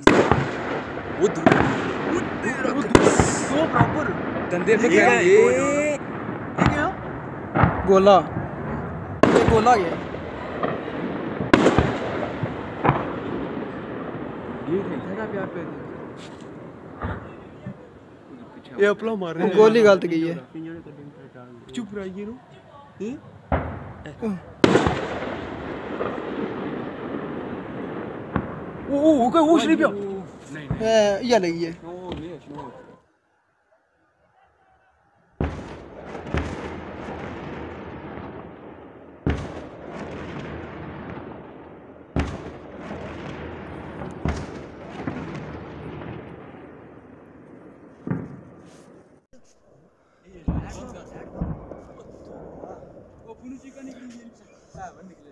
वो दो प्रॉपर धंधे पे क्या ये क्या गोला ये गोला गया ये था प्यार पे ये अपना मार रहे हैं गोली गलत गई है चुप रहिए नो ओ क्या वो स्लिप नहीं ये लगी है वो पुलिस का निकली है।